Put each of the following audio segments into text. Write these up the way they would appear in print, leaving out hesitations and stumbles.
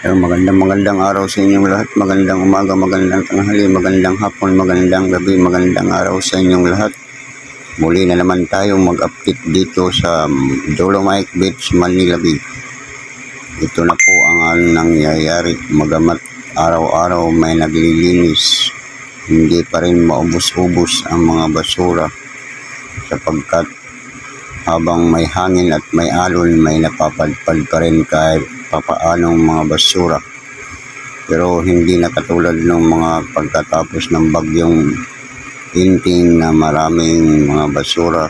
Magandang araw sa inyong lahat. Magandang umaga, magandang tanghali, magandang hapon, magandang gabi, magandang araw sa inyong lahat. Muli na naman tayo mag-update dito sa Dolomite Beach, Manila Bay. Ito na po ang nangyayari. Magamat araw-araw may naglilinis, hindi pa rin maubos-ubos ang mga basura sapagkat habang may hangin at may alon, may napapadpad pa rin kahit papaanong mga basura. Pero hindi na katulad ng mga pagkatapos ng bagyong Inting na maraming mga basura,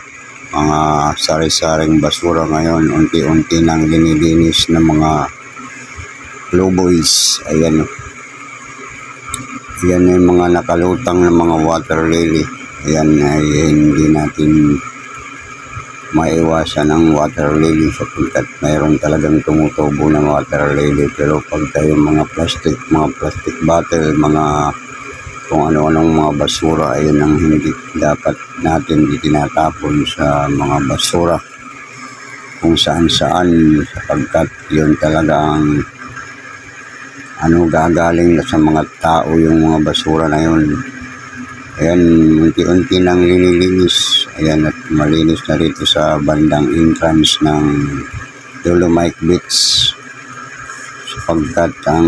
mga sari-saring basura. Ngayon unti-unti nang linilinis ng mga Loboys. Ayan yung mga nakalutang ng mga water lily. Ayan ay hindi natin maiwasan ang water lily sapagkat mayroon talagang tumutubo ng water lily. Pero pag tayo mga plastic bottle, mga kung ano-anong mga basura, ayun ang hindi dapat natin itinatapon sa mga basura kung saan-saan sapagkat yun talagang gagaling na sa mga tao yung mga basura na yun. Ayan, unti-unti nang linilinis. Ayan, at malinis na rito sa bandang entrance ng Dolomite Beach sapagkat ang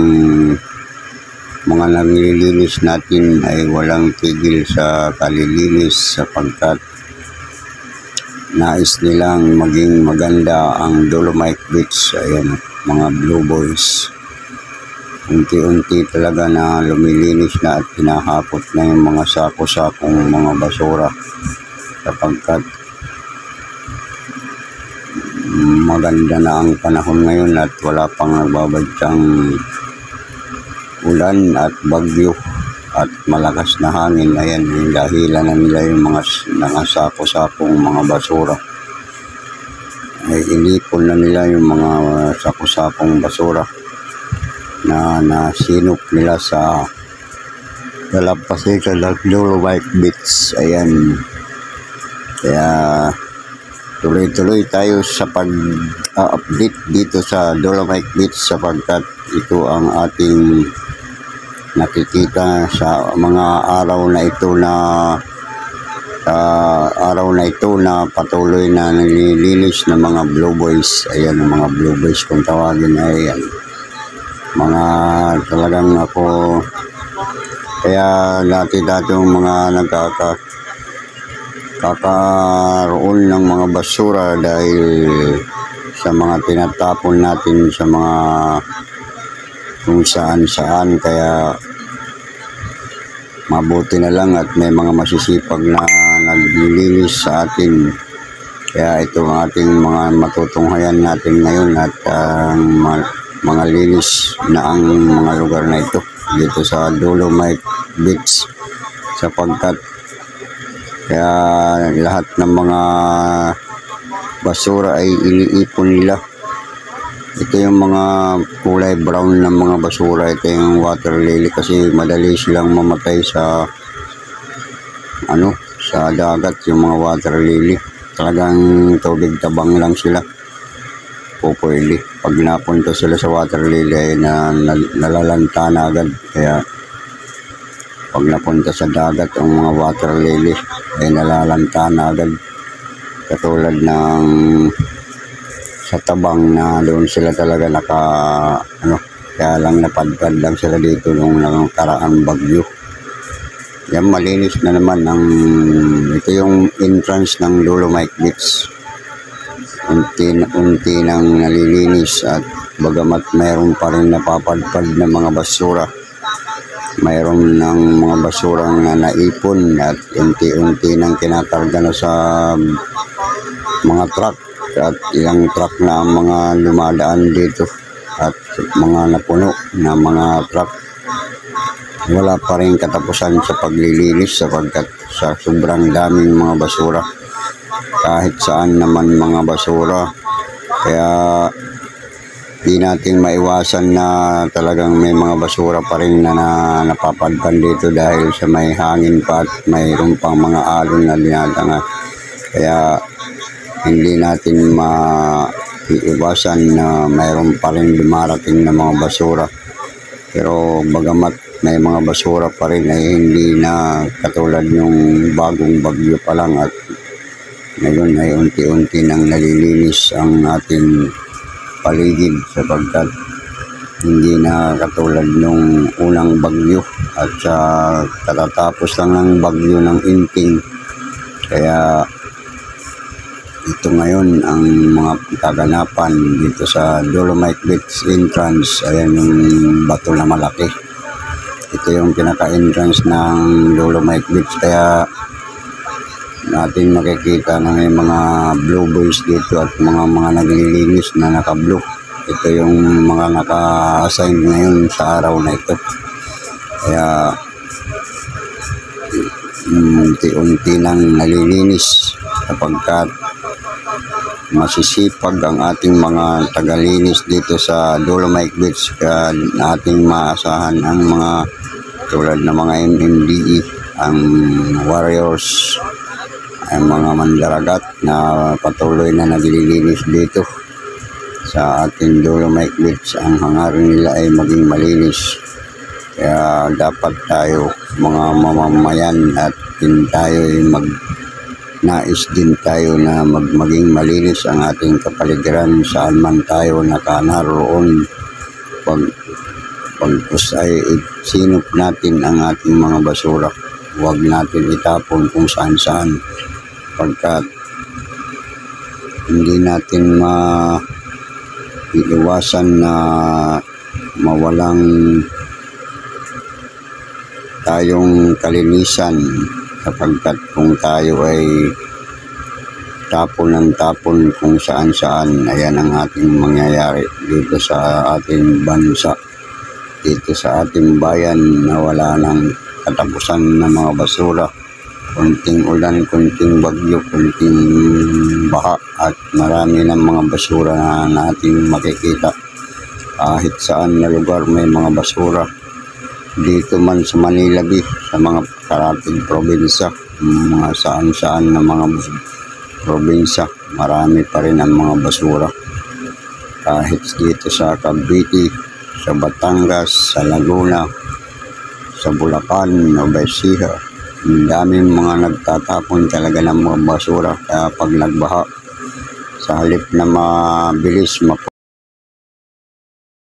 mga naglilinis natin ay walang tigil sa kalilinis sapagkat nais nilang maging maganda ang Dolomite Beach. Ayan, mga Blue Boys. Unti-unti talaga na lumilinis na at hinahapot na yung mga sako-sakong mga basura sapagkat maganda na ang panahon ngayon at wala pang nagbabadyang ulan at bagyo at malakas na hangin. Ayan, yung dahilan na nila yung mga sako-sakong mga basura. Ay inipon na nila yung mga sako-sakong basura na nasinop nila sa dalampasigan ng Dolomite Beach. Ayan, kaya tuloy-tuloy tayo sa pag-update dito sa Dolomite Beach sapagkat ito ang ating nakikita sa mga araw na ito na patuloy na nililinis ng mga Blue Boys. Ayan, ang mga Blue Boys kung tawagin ay mga talagang ako. Kaya dati yung mga kakaroon ng mga basura dahil sa mga tinatapon natin sa mga kung saan-saan. Kaya mabuti na lang at may mga masisipag na naglilinis sa atin. Kaya ito ang ating mga matutunghayan natin ngayon at mga linis na ang mga lugar na ito dito sa Dolomite Beach sapagkat kaya lahat ng mga basura ay iniipon nila. Ito yung mga kulay brown ng mga basura. Ito yung water lily kasi madali silang mamatay sa dagat. Yung mga water lily talagang tubig tabang lang sila, pupwede. Pag napunta sila sa water lily ay nalalanta na agad. Kaya pag napunta sa dagat ang mga water lily ay nalalanta na agad, katulad ng sa tabang na doon sila talaga kaya lang napadpad lang sila dito nung nakaraang bagyo. Yan, malinis na naman ito yung entrance ng Dolomite Beach. Unti nang nalilinis at bagamat mayroon pa rin napapadpad na mga basura, mayroon ng mga basurang naipon at unti-unti nang kinakarga na sa mga truck at ilang truck na ang mga lumadaan dito at mga napuno na mga truck. Wala pa rin katapusan sa paglilinis sapagkat sa sobrang daming mga basura, kahit saan naman mga basura. Kaya di natin maiwasan na talagang may mga basura pa rin na napapadpan dito dahil sa may hangin pa at mayroon pang mga alon na dinadanga. Kaya hindi natin iiwasan na mayroon pa rin dumarating na mga basura. Pero bagamat may mga basura pa rin ay hindi na katulad yung bagong bagyo pa lang, at ngayon ay unti-unti nang nalilinis ang ating paligid sapagkat hindi na katulad nung unang bagyo at sa katatapos lang ng bagyo ng Inting. Kaya ito ngayon ang mga kaganapan dito sa Dolomite Beach entrance. Ayan yung bato na malaki. Ito yung pinaka-entrance ng Dolomite Beach. Kaya natin makikita na may mga blue boys dito at mga naglilinis na naka-blue. Ito yung mga naka-assign ngayon sa araw na ito. Kaya unti-unti nang nalilinis sapagkat masisipag ang ating mga tagalinis dito sa Dolomite Beach. Kaya ating maasahan ang mga tulad ng mga MMDE, ang Warriors, ang mga mandaragat na patuloy na naglilinis dito sa ating Dolomite Beach. Ang hangarin nila ay maging malinis. Kaya dapat tayo mga mamamayan at din tayo ay nais din tayo na maging malinis ang ating kapaligiran saan man tayo nakanaroon. Pag-usay, sinop natin ang ating mga basura. Huwag natin itapon kung saan-saan pagkat hindi natin maiiwasan na mawalang tayong kalinisan sapagkat kung tayo ay tapon ng tapon kung saan-saan, ayan ang ating mangyayari dito sa ating bansa, dito sa ating bayan na wala ng katapusan ng mga basura. Kunting ulan, kunting bagyo, kunting baha at marami ng mga basura na nating makikita. Kahit saan na lugar may mga basura. Dito man sa Manila Bay, sa mga karating probinsya, mga saan-saan na mga probinsya, marami pa rin ang mga basura. Kahit dito sa Cavite, sa Batangas, sa Laguna, sa Bulacan, Nueva Ecija, ang daming mga nagtatapon talaga ng mga basura. Kaya pag nagbaha, sa halip na mabilis